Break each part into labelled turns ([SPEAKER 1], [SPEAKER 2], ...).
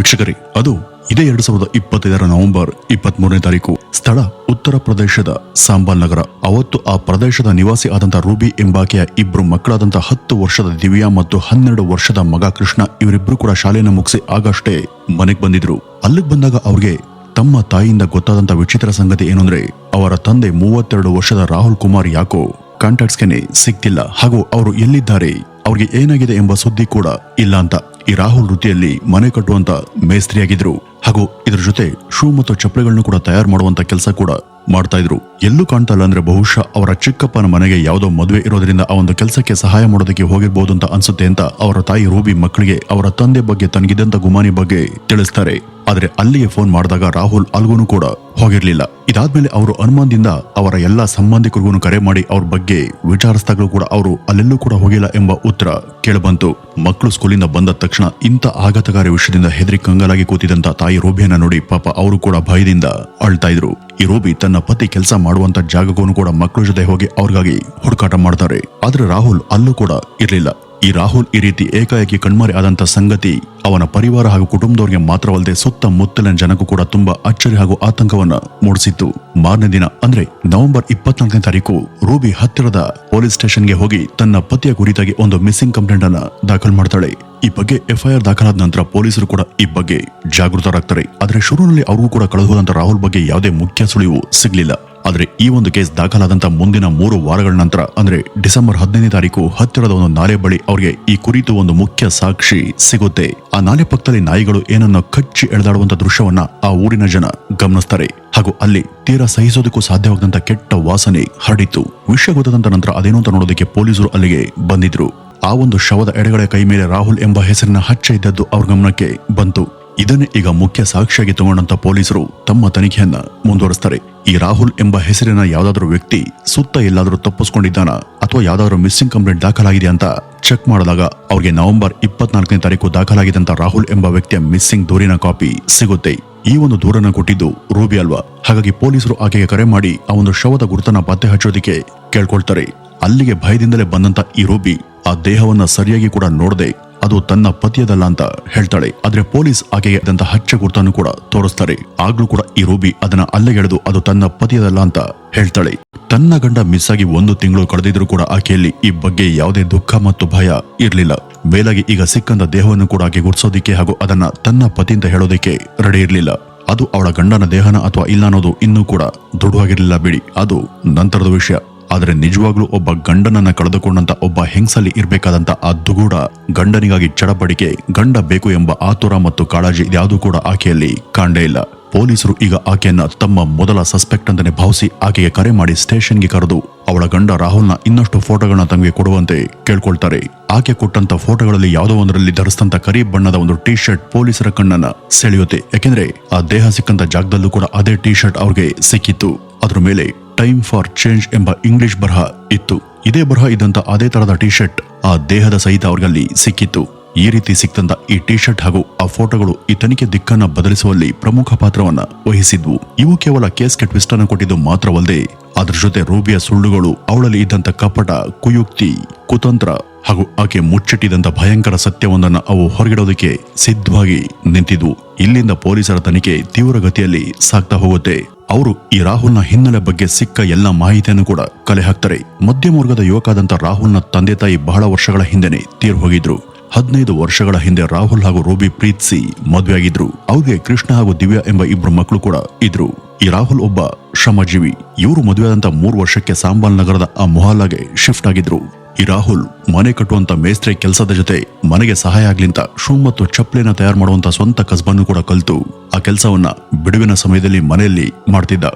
[SPEAKER 1] ವೀಕ್ಷಕರೇ, ಅದು ಇದೇ 2025 ನವೆಂಬರ್ 23ನೇ ತಾರೀಕು. ಸ್ಥಳ ಉತ್ತರ ಪ್ರದೇಶದ ಸಾಂಬಾಲ್ ನಗರ. ಅವತ್ತು ಆ ಪ್ರದೇಶದ ನಿವಾಸಿ ಆದಂತ ರೂಬಿ ಎಂಬಾಕೆಯ ಇಬ್ರು ಮಕ್ಕಳಾದಂತ 10 ವರ್ಷದ ದಿವ್ಯಾ ಮತ್ತು 12 ವರ್ಷದ ಮಗ ಕೃಷ್ಣ, ಇವರಿಬ್ರು ಕೂಡ ಶಾಲೆಯನ್ನು ಮುಗಿಸಿ ಆಗಷ್ಟೇ ಮನೆಗೆ ಬಂದಿದ್ರು. ಅಲ್ಲಿಗೆ ಬಂದಾಗ ಅವ್ರಿಗೆ ತಮ್ಮ ತಾಯಿಯಿಂದ ಗೊತ್ತಾದಂತ ವಿಚಿತ್ರ ಸಂಗತಿ ಏನು ಅಂದ್ರೆ, ಅವರ ತಂದೆ 32 ವರ್ಷದ ರಾಹುಲ್ ಕುಮಾರ್ ಯಾಕೋ ಕಾಂಟ್ಯಾಕ್ಟ್ಸ್ಗೆ ಸಿಗ್ತಿಲ್ಲ, ಹಾಗೂ ಅವರು ಎಲ್ಲಿದ್ದಾರೆ, ಅವ್ರಿಗೆ ಏನಾಗಿದೆ ಎಂಬ ಸುದ್ದಿ ಕೂಡ ಇಲ್ಲ ಅಂತ. ಈ ರಾಹುಲ್ ವೃತ್ತಿಯಲ್ಲಿ ಮನೆ ಕಟ್ಟುವಂತ ಮೇಸ್ತ್ರಿಯಾಗಿದ್ರು, ಹಾಗೂ ಇದ್ರ ಜೊತೆ ಶೂ ಮತ್ತು ಚಪ್ಪಲಿಗಳನ್ನು ಕೂಡ ತಯಾರು ಮಾಡುವಂತ ಕೆಲಸ ಕೂಡ ಮಾಡ್ತಾ ಇದ್ರು. ಎಲ್ಲೂ ಕಾಣ್ತಾ ಇಲ್ಲ ಅಂದ್ರೆ ಬಹುಶಃ ಅವರ ಚಿಕ್ಕಪ್ಪನ ಮನೆಗೆ ಯಾವುದೋ ಮದುವೆ ಇರೋದ್ರಿಂದ ಆ ಒಂದು ಕೆಲಸಕ್ಕೆ ಸಹಾಯ ಮಾಡೋದಕ್ಕೆ ಹೋಗಿರ್ಬೋದು ಅಂತ ಅನ್ಸುತ್ತೆ ಅಂತ ಅವರ ತಾಯಿ ರೂಬಿ ಮಕ್ಕಳಿಗೆ ಅವರ ತಂದೆ ಬಗ್ಗೆ ತನಗಿದ್ದಂತ ಗುಮಾನಿ ಬಗ್ಗೆ ತಿಳಿಸ್ತಾರೆ. ಆದ್ರೆ ಅಲ್ಲಿಗೆ ಫೋನ್ ಮಾಡಿದಾಗ ರಾಹುಲ್ ಅಲ್ಗೂ ಕೂಡ ಹೋಗಿರ್ಲಿಲ್ಲ. ಇದಾದ್ಮೇಲೆ ಅವರು ಅನುಮಾನದಿಂದ ಅವರ ಎಲ್ಲಾ ಸಂಬಂಧಿಕರಿಗೂ ಕರೆ ಮಾಡಿ ಅವ್ರ ಬಗ್ಗೆ ವಿಚಾರಿಸಿದಾಗಲೂ ಕೂಡ ಅವರು ಅಲ್ಲೆಲ್ಲೂ ಕೂಡ ಹೋಗಿಲ್ಲ ಎಂಬ ಉತ್ತರ ಕೇಳಬಂತು. ಮಕ್ಕಳು ಸ್ಕೂಲಿಂದ ಬಂದ ತಕ್ಷಣ ಇಂಥ ಆಘಾತಕಾರಿ ವಿಷಯದಿಂದ ಹೆದರಿ ಕಂಗಾಲಾಗಿ ಕೂತಿದಂತ ತಾಯಿ ರೂಬಿಯನ್ನ ನೋಡಿ ಪಾಪ ಅವರು ಕೂಡ ಭಯದಿಂದ ಅಳ್ತಾ ಇದ್ರು. ಈ ರೂಬಿ ತನ್ನ ಪತಿ ಕೆಲಸ ಮಾಡುವಂತ ಜಾಗಕ್ಕೂ ಕೂಡ ಮಕ್ಕಳ ಜೊತೆ ಹೋಗಿ ಅವ್ರಿಗಾಗಿ ಹುಡುಕಾಟ ಮಾಡ್ತಾರೆ. ಆದ್ರೆ ರಾಹುಲ್ ಅಲ್ಲೂ ಕೂಡ ಇರ್ಲಿಲ್ಲ. ಈ ರಾಹುಲ್ ಈ ರೀತಿ ಏಕಾಏಕಿ ಕಣ್ಮರೆ ಆದಂತ ಸಂಗತಿ ಅವನ ಪರಿವಾರ ಹಾಗೂ ಕುಟುಂಬದವರಿಗೆ ಮಾತ್ರವಲ್ಲದೆ ಸುತ್ತಮುತ್ತಲಿನ ಜನಕ್ಕೂ ಕೂಡ ತುಂಬಾ ಅಚ್ಚರಿ ಹಾಗೂ ಆತಂಕವನ್ನ ಮೂಡಿಸಿತ್ತು. ಮಾರನೇ ದಿನ ಅಂದ್ರೆ ನವೆಂಬರ್ 24ನೇ ತಾರೀಕು ರೂಬಿ ಹತ್ತಿರದ ಪೊಲೀಸ್ ಸ್ಟೇಷನ್ಗೆ ಹೋಗಿ ತನ್ನ ಪತಿಯ ಕುರಿತಾಗಿ ಒಂದು ಮಿಸ್ಸಿಂಗ್ ಕಂಪ್ಲೇಂಟ್ ಅನ್ನ ದಾಖಲು ಮಾಡ್ತಾಳೆ. ಈ ಬಗ್ಗೆ FIR ದಾಖಲಾದ ನಂತರ ಪೊಲೀಸರು ಕೂಡ ಈ ಬಗ್ಗೆ ಜಾಗೃತರಾಗ್ತಾರೆ. ಆದ್ರೆ ಶುರುವಿನಲ್ಲಿ ಅವ್ರಿಗೂ ಕೂಡ ಕಳೆದು ಹೋದಂತ ರಾಹುಲ್ ಬಗ್ಗೆ ಯಾವುದೇ ಮುಖ್ಯ ಸುಳಿವು ಸಿಗ್ಲಿಲ್ಲ. ಆದ್ರೆ ಈ ಒಂದು ಕೇಸ್ ದಾಖಲಾದಂತ ಮುಂದಿನ 3 ವಾರಗಳ ನಂತರ ಅಂದ್ರೆ ಡಿಸೆಂಬರ್ 15ನೇ ತಾರೀಕು ಹತ್ತಿರದ ಒಂದು ನಾಲೆ ಬಳಿ ಅವ್ರಿಗೆ ಈ ಕುರಿತು ಒಂದು ಮುಖ್ಯ ಸಾಕ್ಷಿ ಸಿಗುತ್ತೆ. ಆ ನಾಲೆ ಪಕ್ಕದಲ್ಲಿ ನಾಯಿಗಳು ಏನನ್ನ ಕಚ್ಚಿ ಎಳೆದಾಡುವಂತ ದೃಶ್ಯವನ್ನ ಆ ಊರಿನ ಜನ ಗಮನಿಸ್ತಾರೆ, ಹಾಗೂ ಅಲ್ಲಿ ತೀರಾ ಸಹಿಸೋದಕ್ಕೂ ಸಾಧ್ಯವಾಗದಂತ ಕೆಟ್ಟ ವಾಸನೆ ಹರಡಿತ್ತು. ವಿಷಯ ಗೊತ್ತಾದಂತ ನಂತರ ಅದೇನು ಅಂತ ನೋಡೋದಕ್ಕೆ ಪೊಲೀಸರು ಅಲ್ಲಿಗೆ ಬಂದಿದ್ರು. ಆ ಒಂದು ಶವದ ಎಡಗಡೆ ಕೈ ಮೇಲೆ ರಾಹುಲ್ ಎಂಬ ಹೆಸರಿನ ಹಚ್ಚೆ ಇದ್ದದ್ದು ಅವ್ರ ಗಮನಕ್ಕೆ ಬಂತು. ಇದನ್ನೇ ಈಗ ಮುಖ್ಯ ಸಾಕ್ಷಿಯಾಗಿ ತಗೊಂಡಂತ ಪೊಲೀಸರು ತಮ್ಮ ತನಿಖೆಯನ್ನ ಮುಂದುವರಿಸ್ತಾರೆ. ಈ ರಾಹುಲ್ ಎಂಬ ಹೆಸರಿನ ಯಾವ್ದಾದ್ರು ವ್ಯಕ್ತಿ ಸುತ್ತ ಎಲ್ಲಾದ್ರೂ ತಪ್ಪಿಸ್ಕೊಂಡಿದ್ದಾನ ಅಥವಾ ಯಾವ್ದಾದ್ರು ಮಿಸ್ಸಿಂಗ್ ಕಂಪ್ಲೇಂಟ್ ದಾಖಲಾಗಿದೆ ಅಂತ ಚೆಕ್ ಮಾಡಿದಾಗ ಅವ್ರಿಗೆ ನವೆಂಬರ್ 24ನೇ ತಾರೀಕು ದಾಖಲಾಗಿದ್ದಂತ ರಾಹುಲ್ ಎಂಬ ವ್ಯಕ್ತಿಯ ಮಿಸ್ಸಿಂಗ್ ದೂರಿನ ಕಾಪಿ ಸಿಗುತ್ತೆ. ಈ ಒಂದು ದೂರನ್ನ ಕೊಟ್ಟಿದ್ದು ರೂಬಿ ಅಲ್ವಾ, ಹಾಗಾಗಿ ಪೊಲೀಸರು ಆಕೆಗೆ ಕರೆ ಮಾಡಿ ಆ ಒಂದು ಶವದ ಗುರುತನ್ನ ಪತ್ತೆ ಹಚ್ಚೋದಿಕ್ಕೆ ಕೇಳ್ಕೊಳ್ತಾರೆ. ಅಲ್ಲಿಗೆ ಭಯದಿಂದಲೇ ಬಂದಂತ ಈ ರೂಬಿ ಆ ದೇಹವನ್ನ ಸರಿಯಾಗಿ ಕೂಡ ನೋಡದೆ ಅದು ತನ್ನ ಪತಿಯದಲ್ಲ ಅಂತ ಹೇಳ್ತಾಳೆ. ಆದ್ರೆ ಪೊಲೀಸ್ ಆಕೆಗೆ ಅದಂತ ಹಚ್ಚೆ ಗುರುತನ್ನು ಕೂಡ ತೋರಿಸ್ತಾರೆ. ಆಗ್ಲೂ ಕೂಡ ಈ ರೂಬಿ ಅದನ್ನ ಅಲ್ಲೆಗೆಳೆದು ಅದು ತನ್ನ ಪತಿಯದಲ್ಲ ಅಂತ ಹೇಳ್ತಾಳೆ. ತನ್ನ ಗಂಡ ಮಿಸ್ ಆಗಿ 1 ತಿಂಗಳು ಕಳೆದಿದ್ರು ಕೂಡ ಆಕೆಯಲ್ಲಿ ಈ ಬಗ್ಗೆ ಯಾವುದೇ ದುಃಖ ಮತ್ತು ಭಯ ಇರ್ಲಿಲ್ಲ. ಮೇಲಾಗಿ ಈಗ ಸಿಕ್ಕಂತ ದೇಹವನ್ನು ಕೂಡ ಆಕೆ ಗುರ್ಸೋದಿಕ್ಕೆ ಹಾಗೂ ಅದನ್ನ ತನ್ನ ಪತಿ ಅಂತ ಹೇಳೋದಿಕ್ಕೆ ರೆಡಿ ಇರ್ಲಿಲ್ಲ. ಅದು ಅವಳ ಗಂಡನ ದೇಹನ ಅಥವಾ ಇಲ್ಲ ಅನ್ನೋದು ಇನ್ನೂ ಕೂಡ ದೃಢವಾಗಿರ್ಲಿಲ್ಲ ಬಿಡಿ, ಅದು ನಂತರದ ವಿಷಯ. ಆದ್ರೆ ನಿಜವಾಗ್ಲೂ ಒಬ್ಬ ಗಂಡನನ್ನ ಕಳೆದುಕೊಂಡಂತ ಒಬ್ಬ ಹೆಂಗಸಲ್ಲಿ ಇರ್ಬೇಕಾದಂತ ಆ ದುಗೂಢ, ಗಂಡನಿಗಾಗಿ ಚಡಪಡಿಕೆ, ಗಂಡ ಬೇಕು ಎಂಬ ಆತುರ ಮತ್ತು ಕಾಳಜಿ ಇದ್ಯಾವುದೂ ಕೂಡ ಆಕೆಯಲ್ಲಿ ಕಾಣೇ ಇಲ್ಲ. ಪೊಲೀಸರು ಈಗ ಆಕೆಯನ್ನ ತಮ್ಮ ಮೊದಲ ಸಸ್ಪೆಕ್ಟ್ ಅಂತಾನೆ ಭಾವಿಸಿ ಆಕೆಗೆ ಕರೆ ಮಾಡಿ ಸ್ಟೇಷನ್ಗೆ ಕರೆದು ಅವಳ ಗಂಡ ರಾಹುಲ್ನ ಇನ್ನಷ್ಟು ಫೋಟೋಗಳನ್ನ ತಮಗೆ ಕೊಡುವಂತೆ ಕೇಳ್ಕೊಳ್ತಾರೆ. ಆಕೆ ಕೊಟ್ಟಂತ ಫೋಟೋಗಳಲ್ಲಿ ಯಾವುದೋ ಒಂದರಲ್ಲಿ ಧರಿಸಿದಂತ ಕರಿ ಬಣ್ಣದ ಒಂದು ಟೀ ಶರ್ಟ್ ಪೊಲೀಸರ ಕಣ್ಣನ್ನ ಸೆಳೆಯುತ್ತೆ. ಯಾಕೆಂದ್ರೆ ಆ ದೇಹ ಸಿಕ್ಕಂತ ಜಾಗದಲ್ಲೂ ಕೂಡ ಅದೇ ಟೀ ಶರ್ಟ್ ಅವ್ರಿಗೆ ಸಿಕ್ಕಿತ್ತು. ಅದ್ರ ಮೇಲೆ ಟೈಮ್ ಫಾರ್ ಚೇಂಜ್ ಎಂಬ ಇಂಗ್ಲಿಷ್ ಬರಹ ಇತ್ತು. ಇದೇ ಬರಹ ಇದ್ದಂತ ಅದೇ ತರಹದ ಟೀ ಶರ್ಟ್ ಆ ದೇಹದ ಸಹಿತ ಅವ್ರಿಗಲ್ಲಿ ಸಿಕ್ಕಿತ್ತು. ಈ ರೀತಿ ಸಿಕ್ತಂತ ಈ ಟೀ ಶರ್ಟ್ ಹಾಗೂ ಆ ಫೋಟೋಗಳು ಈ ತನಿಖೆ ದಿಕ್ಕನ್ನ ಬದಲಿಸುವಲ್ಲಿ ಪ್ರಮುಖ ಪಾತ್ರವನ್ನ ವಹಿಸಿದ್ವು. ಇವು ಕೇವಲ ಕೇಸ್ಗೆ ಟ್ವಿಸ್ಟ್ ಅನ್ನು ಕೊಟ್ಟಿದ್ದು ಮಾತ್ರವಲ್ಲದೆ ಅದ್ರ ಜೊತೆ ರೂಬಿಯ ಸುಳ್ಳುಗಳು, ಅವಳಲ್ಲಿ ಇದ್ದಂತ ಕಪಟ, ಕುಯುಕ್ತಿ, ಕುತಂತ್ರ ಹಾಗೂ ಆಕೆ ಮುಚ್ಚಿಟ್ಟಿದಂತ ಭಯಂಕರ ಸತ್ಯವೊಂದನ್ನ ಅವು ಹೊರಗಿಡೋದಕ್ಕೆ ಸಿದ್ಧವಾಗಿ ನಿಂತಿದ್ವು. ಇಲ್ಲಿಂದ ಪೊಲೀಸರ ತನಿಖೆ ತೀವ್ರ ಗತಿಯಲ್ಲಿ ಸಾಗ್ತಾ ಹೋಗುತ್ತೆ. ಅವರು ಈ ರಾಹುಲ್ನ ಹಿನ್ನೆಲೆ ಬಗ್ಗೆ ಸಿಕ್ಕ ಎಲ್ಲ ಮಾಹಿತಿಯನ್ನು ಕೂಡ ಕಲೆ ಹಾಕ್ತಾರೆ. ಮಧ್ಯಮ ವರ್ಗದ ಯುವಕಾದಂತ ರಾಹುಲ್ನ ತಂದೆ ತಾಯಿ ಬಹಳ ವರ್ಷಗಳ ಹಿಂದೆನೆ ತೀರ್ ಹೋಗಿದ್ರು. 15 ವರ್ಷಗಳ ಹಿಂದೆ ರಾಹುಲ್ ಹಾಗೂ ರೂಬಿ ಪ್ರೀತಿಸಿ ಮದುವೆಯಾಗಿದ್ರು. ಅವ್ರಿಗೆ ಕೃಷ್ಣ ಹಾಗೂ ದಿವ್ಯಾ ಎಂಬ ಇಬ್ರು ಮಕ್ಕಳು ಕೂಡ ಇದ್ರು. ಈ ರಾಹುಲ್ ಒಬ್ಬ ಶ್ರಮಜೀವಿ. ಇವರು ಮದುವೆಯಾದಂತ 3 ವರ್ಷಕ್ಕೆ ಸಾಂಬಾಲ್ ನಗರದ ಆ ಮೊಹಲ್ಲಾಗೆ ಶಿಫ್ಟ್ ಆಗಿದ್ರು. ಈ ರಾಹುಲ್ ಮನೆ ಕಟ್ಟುವಂತ ಮೇಸ್ತ್ರಿ ಕೆಲಸದ ಜೊತೆ ಮನೆಗೆ ಸಹಾಯ ಆಗ್ಲಿಂತ ಶೂ ಮತ್ತು ಚಪ್ಪಲಿನ ತಯಾರು ಮಾಡುವಂತ ಸ್ವಂತ ಕಸಬನ್ನು ಕೂಡ ಕಲಿತು ಆ ಕೆಲಸವನ್ನ ಬಿಡುವಿನ ಸಮಯದಲ್ಲಿ ಮನೆಯಲ್ಲಿ ಮಾಡ್ತಿದ್ದ.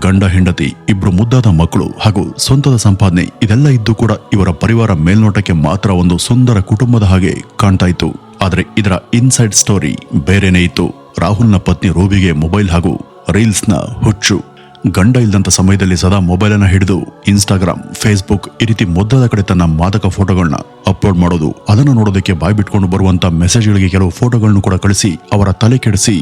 [SPEAKER 1] ಗಂಡ ಹೆಂಡತಿ, ಇಬ್ರು ಮುದ್ದಾದ ಮಕ್ಕಳು ಹಾಗೂ ಸ್ವಂತದ ಸಂಪಾದನೆ ಇದೆಲ್ಲ ಇದ್ದು ಕೂಡ ಇವರ ಪರಿವಾರ ಮೇಲ್ನೋಟಕ್ಕೆ ಮಾತ್ರ ಒಂದು ಸುಂದರ ಕುಟುಂಬದ ಹಾಗೆ ಕಾಣ್ತಾ ಇತ್ತು. ಆದ್ರೆ ಇದರ ಇನ್ಸೈಡ್ ಸ್ಟೋರಿ ಬೇರೆನೇ ಇತ್ತು. ರಾಹುಲ್ನ ಪತ್ನಿ ರೂಬಿಗೆ ಮೊಬೈಲ್ ಹಾಗೂ ರೀಲ್ಸ್ನ ಹುಚ್ಚು. ಗಂಡ ಇಲ್ದಂತ ಸಮಯದಲ್ಲಿ ಸದಾ ಮೊಬೈಲ್ ಅನ್ನ ಹಿಡಿದು ಇನ್ಸ್ಟಾಗ್ರಾಮ್, ಫೇಸ್ಬುಕ್ ಈ ರೀತಿ ಮೊದಲ ಕಡೆ ತನ್ನ ಮಾದಕ ಫೋಟೋಗಳನ್ನ ಅಪ್ಲೋಡ್ ಮಾಡೋದು, ಅದನ್ನು ನೋಡೋದಕ್ಕೆ ಬಾಯ್ ಬಿಟ್ಕೊಂಡು ಬರುವಂತ ಮೆಸೇಜ್ಗಳಿಗೆ ಕೆಲವು ಫೋಟೋಗಳನ್ನು ಕೂಡ ಕಳಿಸಿ ಅವರ ತಲೆ ಕೆಡಿಸಿ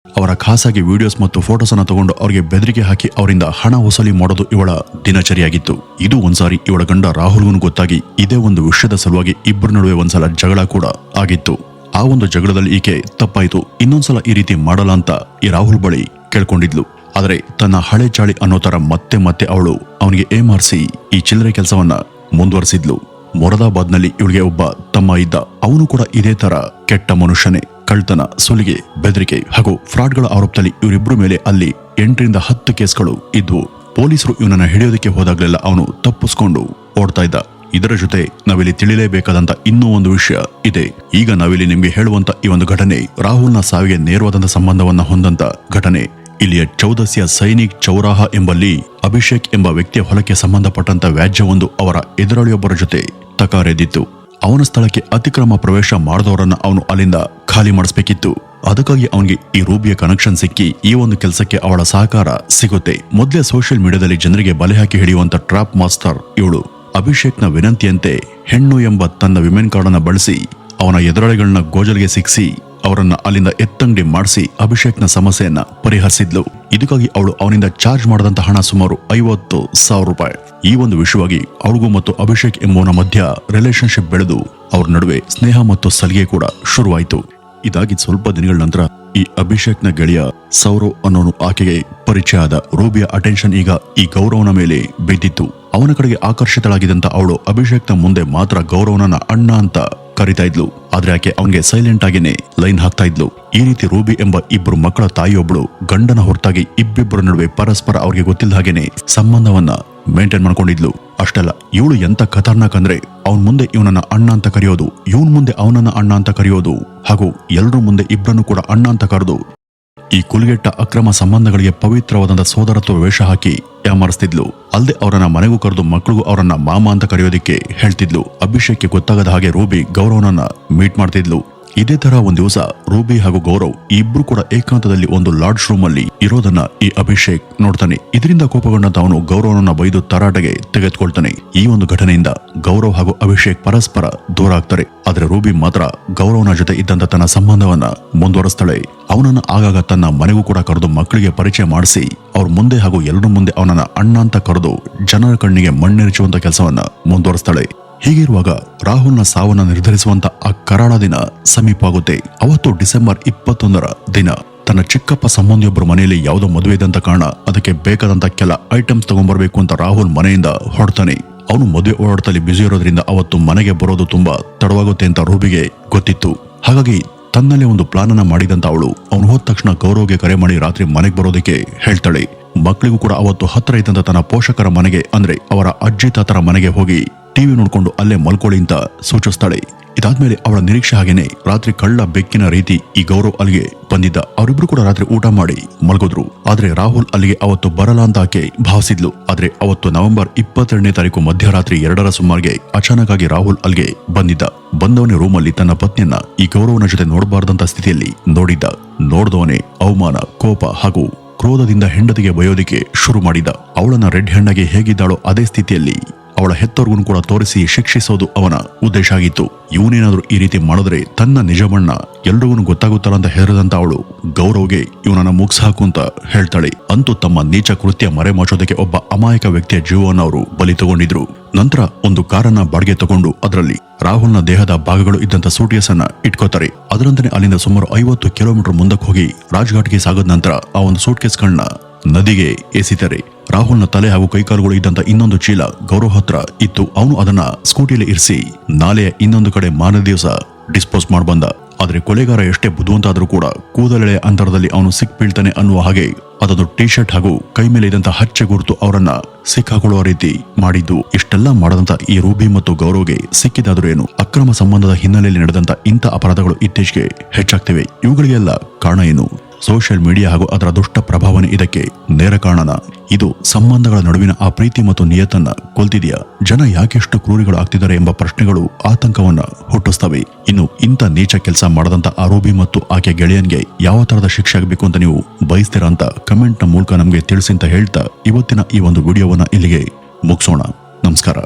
[SPEAKER 1] ಅವರ ಖಾಸಗಿ ವಿಡಿಯೋಸ್ ಮತ್ತು ಫೋಟೋಸ್ ಅನ್ನ ತಗೊಂಡು ಅವರಿಗೆ ಬೆದರಿಕೆ ಹಾಕಿ ಅವರಿಂದ ಹಣ ವಸೂಲಿ ಮಾಡೋದು ಇವಳ ದಿನಚರಿಯಾಗಿತ್ತು. ಇದು ಒಂದ್ಸಾರಿ ಇವಳ ಗಂಡ ರಾಹುಲ್ಗೂ ಗೊತ್ತಾಗಿ ಇದೇ ಒಂದು ವಿಷಯದ ಸಲುವಾಗಿ ಇಬ್ಬರ ನಡುವೆ ಒಂದ್ಸಲ ಜಗಳ ಕೂಡ ಆಗಿತ್ತು. ಆ ಒಂದು ಜಗಳದಲ್ಲಿ ಈಕೆ ತಪ್ಪಾಯ್ತು, ಇನ್ನೊಂದ್ಸಲ ಈ ರೀತಿ ಮಾಡಲ್ಲ ಅಂತ ಈ ರಾಹುಲ್ ಬಳಿ ಕೇಳ್ಕೊಂಡಿದ್ಲು. ಆದ್ರೆ ತನ್ನ ಹಳೆ ಚಾಳಿ ಅನ್ನೋ ತರ ಮತ್ತೆ ಮತ್ತೆ ಅವಳು ಅವನಿಗೆ ಏಮಾರಿಸಿ ಈ ಚಿಲ್ಲರೆ ಕೆಲಸವನ್ನ ಮುಂದುವರೆಸಿದ್ಲು. ಮೊರಾದಾಬಾದ್ನಲ್ಲಿ ಇವಳಿಗೆ ಒಬ್ಬ ತಮ್ಮ ಇದ್ದ. ಅವನು ಕೂಡ ಇದೇ ತರ ಕೆಟ್ಟ ಮನುಷ್ಯನೇ. ಕಳ್ತನ, ಸುಲಿಗೆ, ಬೆದರಿಕೆ ಹಾಗೂ ಫ್ರಾಡ್ಗಳ ಆರೋಪದಲ್ಲಿ ಇವರಿಬ್ಬರ ಮೇಲೆ ಅಲ್ಲಿ 8ರಿಂದ 10 ಕೇಸ್ಗಳು ಇದ್ವು. ಪೊಲೀಸರು ಇವನನ್ನ ಹಿಡಿಯೋದಕ್ಕೆ ಹೋದಾಗಲೆಲ್ಲ ಅವನು ತಪ್ಪಿಸ್ಕೊಂಡು ಓಡ್ತಾ ಇದ್ದ. ಇದರ ಜೊತೆ ನಾವಿಲ್ಲಿ ತಿಳಿಯಲೇಬೇಕಾದಂತ ಇನ್ನೂ ಒಂದು ವಿಷಯ ಇದೆ. ಈಗ ನಾವಿಲ್ಲಿ ನಿಮ್ಗೆ ಹೇಳುವಂತ ಈ ಒಂದು ಘಟನೆ ರಾಹುಲ್ನ ಸಾವಿಗೆ ನೇರವಾದಂತ ಸಂಬಂಧವನ್ನ ಹೊಂದಂತ ಘಟನೆ. ಇಲ್ಲಿಯ ಚೌದಸಿಯ ಸೈನಿಕ್ ಚೌರಾಹ ಎಂಬಲ್ಲಿ ಅಭಿಷೇಕ್ ಎಂಬ ವ್ಯಕ್ತಿಯ ಹೊಲಕ್ಕೆ ಸಂಬಂಧಪಟ್ಟಂತ ವ್ಯಾಜ್ಯವೊಂದು ಅವರ ಎದುರಾಳಿಯೊಬ್ಬರ ಜೊತೆ ತಕರಾರೆದ್ದಿತ್ತು. ಅವನ ಸ್ಥಳಕ್ಕೆ ಅತಿಕ್ರಮ ಪ್ರವೇಶ ಮಾಡಿದವರನ್ನ ಅವನು ಅಲ್ಲಿಂದ ಖಾಲಿ ಮಾಡಿಸ್ಬೇಕಿತ್ತು. ಅದಕ್ಕಾಗಿ ಅವನಿಗೆ ಈ ರೂಬಿಯ ಕನೆಕ್ಷನ್ ಸಿಕ್ಕಿ ಈ ಒಂದು ಕೆಲಸಕ್ಕೆ ಅವಳ ಸಹಕಾರ ಸಿಗುತ್ತೆ. ಮೊದಲೇ ಸೋಷಿಯಲ್ ಮೀಡಿಯಾದಲ್ಲಿ ಜನರಿಗೆ ಬಲೆ ಹಾಕಿ ಹಿಡಿಯುವಂತ ಟ್ರಾಪ್ ಮಾಸ್ಟರ್ ಇವಳು. ಅಭಿಷೇಕ್ನ ವಿನಂತಿಯಂತೆ ಹೆಣ್ಣು ಎಂಬ ತನ್ನ ವಿಮೆನ್ ಕಾರ್ಡ್ ಅನ್ನ ಬಳಸಿ ಅವನ ಎದುರಾಳಿಗಳನ್ನ ಗೋಜಲ್ಗೆ ಸಿಕ್ಕಿಸಿ ಅವರನ್ನ ಅಲ್ಲಿಂದ ಎತ್ತಂಗಡಿ ಮಾಡಿಸಿ ಅಭಿಷೇಕ್ನ ಸಮಸ್ಯೆಯನ್ನ ಪರಿಹರಿಸಿದ್ಲು. ಇದಕ್ಕಾಗಿ ಅವಳು ಅವನಿಂದ ಚಾರ್ಜ್ ಮಾಡದಂತ ಹಣ ಸುಮಾರು 50,000 ರೂಪಾಯಿ. ಈ ಒಂದು ವಿಷಯವಾಗಿ ಅವಳಿಗೂ ಮತ್ತು ಅಭಿಷೇಕ್ ಎಂಬುವನ ಮಧ್ಯ ರಿಲೇಶನ್ಶಿಪ್ ಬೆಳೆದು ಅವ್ರ ನಡುವೆ ಸ್ನೇಹ ಮತ್ತು ಸಲಿಗೆ ಕೂಡ ಶುರುವಾಯಿತು. ಇದಾಗಿ ಸ್ವಲ್ಪ ದಿನಗಳ ನಂತರ ಈ ಅಭಿಷೇಕ್ನ ಗೆಳೆಯ ಸೌರವ್ ಅನ್ನೋನು ಆಕೆಗೆ ಪರಿಚಯ ಆದ. ರೂಬಿಯ ಅಟೆನ್ಷನ್ ಈಗ ಈ ಗೌರವನ ಮೇಲೆ ಬಿದ್ದಿತ್ತು. ಅವನ ಕಡೆಗೆ ಆಕರ್ಷಿತಳಾಗಿದ್ದಂತ ಅವಳು ಅಭಿಷೇಕ್ನ ಮುಂದೆ ಮಾತ್ರ ಗೌರವನನ್ನ ಅಣ್ಣ ಅಂತ ಕರಿತಾ ಇದ್ಲು. ಆದ್ರೆ ಆಕೆ ಅವನಿಗೆ ಸೈಲೆಂಟ್ ಆಗಿನೇ ಲೈನ್ ಹಾಕ್ತಾ ಇದ್ಲು. ಈ ರೀತಿ ರೂಬಿ ಎಂಬ ಇಬ್ರು ಮಕ್ಕಳ ತಾಯಿಯೊಬ್ಳು ಗಂಡನ ಹೊರತಾಗಿ ಇಬ್ಬಿಬ್ಬರ ನಡುವೆ ಪರಸ್ಪರ ಅವ್ರಿಗೆ ಗೊತ್ತಿಲ್ಲ ಹಾಗೇನೆ ಸಂಬಂಧವನ್ನ ಮೇಂಟೈನ್ ಮಾಡ್ಕೊಂಡಿದ್ಲು. ಅಷ್ಟೆಲ್ಲ ಇವಳು ಎಂತ ಖತರ್ನಾಕ್ ಅಂದ್ರೆ ಅವನ್ ಮುಂದೆ ಇವನನ್ನ ಅಣ್ಣ ಅಂತ ಕರೆಯೋದು, ಇವನ್ ಮುಂದೆ ಅವನನ್ನ ಅಣ್ಣ ಅಂತ ಕರೆಯೋದು, ಹಾಗೂ ಎಲ್ರ ಮುಂದೆ ಇಬ್ರನ್ನು ಕೂಡ ಅಣ್ಣ ಅಂತ ಕರೆದು ಈ ಕುಲ್ಗೆಟ್ಟ ಅಕ್ರಮ ಸಂಬಂಧಗಳಿಗೆ ಪವಿತ್ರವಾದಂತ ಸೋದರತ್ವ ವೇಷ ಹಾಕಿ ಯಾಮಾರಿಸ್ತಿದ್ಲು. ಅಲ್ಲದೆ ಅವರನ್ನ ಮನೆಗೂ ಕರೆದು ಮಕ್ಕಳಿಗೂ ಅವರನ್ನ ಮಾಮ ಅಂತ ಕರೆಯೋದಿಕ್ಕೆ ಹೇಳ್ತಿದ್ಲು. ಅಭಿಷೇಕ್ಗೆ ಗೊತ್ತಾಗದ ಹಾಗೆ ರೂಬಿ ಗೌರವನನ್ನ ಮೀಟ್ ಮಾಡ್ತಿದ್ಲು. ಇದೇ ತರ ಒಂದ್ ದಿವಸ ರೂಬಿ ಹಾಗೂ ಗೌರವ್ ಇಬ್ರು ಕೂಡ ಏಕಾಂತದಲ್ಲಿ ಒಂದು ಲಾಡ್ಜ್ ರೂಮ್ ಅಲ್ಲಿ ಇರೋದನ್ನ ಈ ಅಭಿಷೇಕ್ ನೋಡ್ತಾನೆ. ಇದರಿಂದ ಕೋಪಗೊಂಡಂತ ಅವನು ಗೌರವನನ್ನ ಬೈದು ತರಾಟೆಗೆ ತೆಗೆದುಕೊಳ್ತಾನೆ. ಈ ಒಂದು ಘಟನೆಯಿಂದ ಗೌರವ್ ಹಾಗೂ ಅಭಿಷೇಕ್ ಪರಸ್ಪರ ದೂರ ಆಗ್ತಾರೆ. ಆದ್ರೆ ರೂಬಿ ಮಾತ್ರ ಗೌರವನ ಜೊತೆ ಇದ್ದಂತ ತನ್ನ ಸಂಬಂಧವನ್ನ ಮುಂದುವರೆಸ್ತಾಳೆ. ಅವನನ್ನ ಆಗಾಗ ತನ್ನ ಮನೆಗೂ ಕೂಡ ಕರೆದು ಮಕ್ಕಳಿಗೆ ಪರಿಚಯ ಮಾಡಿಸಿ ಅವ್ರ ಮುಂದೆ ಹಾಗೂ ಎಲ್ಲರ ಮುಂದೆ ಅವನನ್ನ ಅಣ್ಣ ಅಂತ ಕರೆದು ಜನರ ಕಣ್ಣಿಗೆ ಮಣ್ಣೆರಚುವಂತ ಕೆಲಸವನ್ನ ಮುಂದುವರೆಸ್ತಾಳೆ. ಹೀಗಿರುವಾಗ ರಾಹುಲ್ನ ಸಾವನ್ನ ನಿರ್ಧರಿಸುವಂತ ಆ ಕರಾಳ ದಿನ ಸಮೀಪವಾಗುತ್ತೆ. ಅವತ್ತು ಡಿಸೆಂಬರ್ 21ರ ದಿನ ತನ್ನ ಚಿಕ್ಕಪ್ಪ ಸಂಬಂಧಿಯೊಬ್ಬರ ಮನೆಯಲ್ಲಿ ಯಾವುದೋ ಮದುವೆ ಇದ್ದಂತ ಕಾರಣ ಅದಕ್ಕೆ ಬೇಕಾದಂತ ಕೆಲ ಐಟಮ್ಸ್ ತಗೊಂಡ್ಬರ್ಬೇಕು ಅಂತ ರಾಹುಲ್ ಮನೆಯಿಂದ ಹೊರಡ್ತಾನೆ. ಅವನು ಮದುವೆ ಓಡಾಟದಲ್ಲಿ ಬ್ಯುಸಿ ಇರೋದ್ರಿಂದ ಅವತ್ತು ಮನೆಗೆ ಬರೋದು ತುಂಬಾ ತಡವಾಗುತ್ತೆ ಅಂತ ರೂಬಿಗೆ ಗೊತ್ತಿತ್ತು. ಹಾಗಾಗಿ ತನ್ನಲ್ಲೇ ಒಂದು ಪ್ಲಾನ್ ಅನ್ನ ಮಾಡಿದಂತ ಅವಳು ಅವನು ಹೋದ ತಕ್ಷಣ ಗೌರವ್ಗೆ ಕರೆ ಮಾಡಿ ರಾತ್ರಿ ಮನೆಗೆ ಬರೋದಕ್ಕೆ ಹೇಳ್ತಾಳೆ. ಮಕ್ಕಳಿಗೂ ಕೂಡ ಅವತ್ತು ಹತ್ರ ಇದ್ದಂತ ತನ್ನ ಪೋಷಕರ ಮನೆಗೆ ಅಂದ್ರೆ ಅವರ ಅಜ್ಜಿ ತಾತರ ಮನೆಗೆ ಹೋಗಿ ಟಿವಿ ನೋಡ್ಕೊಂಡು ಅಲ್ಲೇ ಮಲ್ಕೊಳ್ಳಿ ಅಂತ ಸೂಚಿಸ್ತಾಳೆ. ಇದಾದ್ಮೇಲೆ ಅವಳ ನಿರೀಕ್ಷೆ ಹಾಗೇನೆ ರಾತ್ರಿ ಕಳ್ಳ ಬೆಕ್ಕಿನ ರೀತಿ ಈ ಗೌರವ್ ಅಲ್ಲಿಗೆ ಬಂದಿದ್ದ. ಅವರಿಬ್ರು ಕೂಡ ರಾತ್ರಿ ಊಟ ಮಾಡಿ ಮಲಗಿದ್ರು. ಆದ್ರೆ ರಾಹುಲ್ ಅಲ್ಲಿಗೆ ಅವತ್ತು ಬರಲ್ಲ ಅಂತ ಆಕೆ ಭಾವಿಸಿದ್ಲು. ಆದ್ರೆ ಅವತ್ತು ನವೆಂಬರ್ 22ನೇ ತಾರೀಕು ಮಧ್ಯರಾತ್ರಿ 2ರ ಸುಮಾರಿಗೆ ಅಚಾನಕ್ ಆಗಿ ರಾಹುಲ್ ಅಲ್ಲಿಗೆ ಬಂದಿದ್ದ. ಬಂದವನೇ ರೂಮಲ್ಲಿ ತನ್ನ ಪತ್ನಿಯನ್ನ ಈ ಗೌರವನ ಜೊತೆ ನೋಡಬಾರ್ದಂತ ಸ್ಥಿತಿಯಲ್ಲಿ ನೋಡಿದ್ದ. ನೋಡ್ದವನೇ ಅವಮಾನ, ಕೋಪ ಹಾಗೂ ಕ್ರೋಧದಿಂದ ಹೆಂಡತಿಗೆ ಬಯೋದಿಕ್ಕೆ ಶುರು ಮಾಡಿದ. ಅವಳನ್ನ ರೆಡ್ ಹ್ಯಾಂಡ್ ಆಗಿ ಹೇಗಿದ್ದಾಳೋ ಅದೇ ಸ್ಥಿತಿಯಲ್ಲಿ ಅವಳ ಹೆತ್ತೋರ್ಗೂ ಕೂಡ ತೋರಿಸಿ ಶಿಕ್ಷಿಸೋದು ಅವನ ಉದ್ದೇಶ ಆಗಿತ್ತು. ಇವನೇನಾದ್ರೂ ಈ ರೀತಿ ಮಾಡಿದ್ರೆ ತನ್ನ ನಿಜ ಬಣ್ಣ ಎಲ್ರಿಗೂ ಗೊತ್ತಾಗುತ್ತಲ್ಲ ಅಂತ ಹೆದರದಂತ ಅವಳು ಗೌರವ್ಗೆ ಇವನನ್ನ ಮುಗ್ಸ್ ಹಾಕು ಅಂತ ಹೇಳ್ತಾಳೆ. ಅಂತೂ ತಮ್ಮ ನೀಚ ಕೃತ್ಯ ಮರೆಮಾಚೋದಕ್ಕೆ ಒಬ್ಬ ಅಮಾಯಕ ವ್ಯಕ್ತಿಯ ಜೀವನ ಅವರು ಬಲಿ ತಗೊಂಡಿದ್ರು. ನಂತರ ಒಂದು ಕಾರನ್ನ ಬಾಡಿಗೆ ತಗೊಂಡು ಅದರಲ್ಲಿ ರಾಹುಲ್ನ ದೇಹದ ಭಾಗಗಳು ಇದ್ದಂತ ಸೂಟ್ಕೇಸ್ ಅನ್ನ ಇಟ್ಕೋತಾರೆ. ಅದರಂತೆ ಅಲ್ಲಿಂದ ಸುಮಾರು 50 ಕಿಲೋಮೀಟರ್ ಮುಂದಕ್ಕೆ ಹೋಗಿ ರಾಜ್ಘಾಟ್ಗೆ ಸಾಗದ ನಂತರ ಆ ಒಂದು ಸೂಟ್ಕೇಸ್ಗಳನ್ನ ನದಿಗೆ ಎಸಿತಾರೆ. ರಾಹುಲ್ನ ತಲೆ ಹಾಗೂ ಕೈಕಾಲುಗಳು ಇದ್ದಂತ ಇನ್ನೊಂದು ಚೀಲ ಗೌರವ್ ಹತ್ರ ಇತ್ತು. ಅವನು ಅದನ್ನ ಸ್ಕೂಟಿಯಲ್ಲಿ ಇರಿಸಿ ನಾಲೆಯ ಇನ್ನೊಂದು ಕಡೆ ಮಾರನೇ ದಿವಸ ಡಿಸ್ಪೋಸ್ ಮಾಡ್ಬಂದ. ಆದ್ರೆ ಕೊಲೆಗಾರ ಎಷ್ಟೇ ಬುದ್ಧಿವಂತ ಆದ್ರೂ ಕೂಡ ಕೂದಲೆಳೆಯ ಅಂತರದಲ್ಲಿ ಅವನು ಸಿಕ್ ಬೀಳ್ತಾನೆ ಅನ್ನುವ ಹಾಗೆ ಅದೊಂದು ಟಿ ಶರ್ಟ್ ಹಾಗೂ ಕೈ ಮೇಲೆ ಇದ್ದಂತ ಹಚ್ಚೆ ಗುರುತು ಅವರನ್ನ ಸಿಕ್ಕಾಕೊಳ್ಳುವ ರೀತಿ ಮಾಡಿದ್ದು. ಇಷ್ಟೆಲ್ಲ ಮಾಡದಂತ ಈ ರೂಬಿ ಮತ್ತು ಗೌರವ್ಗೆ ಸಿಕ್ಕಿದಾದ್ರೂ ಏನು, ಅಕ್ರಮ ಸಂಬಂಧದ ಹಿನ್ನೆಲೆಯಲ್ಲಿ ನಡೆದಂತ ಇಂಥ ಅಪರಾಧಗಳು ಇತ್ತೀಚೆಗೆ ಹೆಚ್ಚಾಗ್ತಿವೆ. ಇವುಗಳಿಗೆಲ್ಲ ಕಾರಣ ಏನು? ಸೋಷಿಯಲ್ ಮೀಡಿಯಾ ಹಾಗೂ ಅದರ ದುಷ್ಟ ಪ್ರಭಾವನೆ ಇದಕ್ಕೆ ನೇರ ಕಾರಣ. ಇದು ಸಂಬಂಧಗಳ ನಡುವಿನ ಆ ಪ್ರೀತಿ ಮತ್ತು ನಿಯತನ್ನ ಕೊಲ್ತಿದೆಯಾ? ಜನ ಯಾಕೆಷ್ಟು ಕ್ರೂರಿಗಳು ಆಗ್ತಿದ್ದಾರೆ ಎಂಬ ಪ್ರಶ್ನೆಗಳು ಆತಂಕವನ್ನ ಹುಟ್ಟಿಸ್ತವೆ. ಇನ್ನು ಇಂಥ ನೀಚ ಕೆಲಸ ಮಾಡದಂತ ಆ ರೂಬಿ ಮತ್ತು ಆಕೆ ಗೆಳೆಯನ್ಗೆ ಯಾವ ತರದ ಶಿಕ್ಷೆ ಆಗಬೇಕು ಅಂತ ನೀವು ಬಯಸ್ತೀರಾ ಅಂತ ಕಮೆಂಟ್ ನ ಮೂಲಕ ನಮಗೆ ತಿಳಿಸಿ ಅಂತ ಹೇಳ್ತಾ ಇವತ್ತಿನ ಈ ಒಂದು ವಿಡಿಯೋವನ್ನ ಇಲ್ಲಿಗೆ ಮುಗಿಸೋಣ. ನಮಸ್ಕಾರ.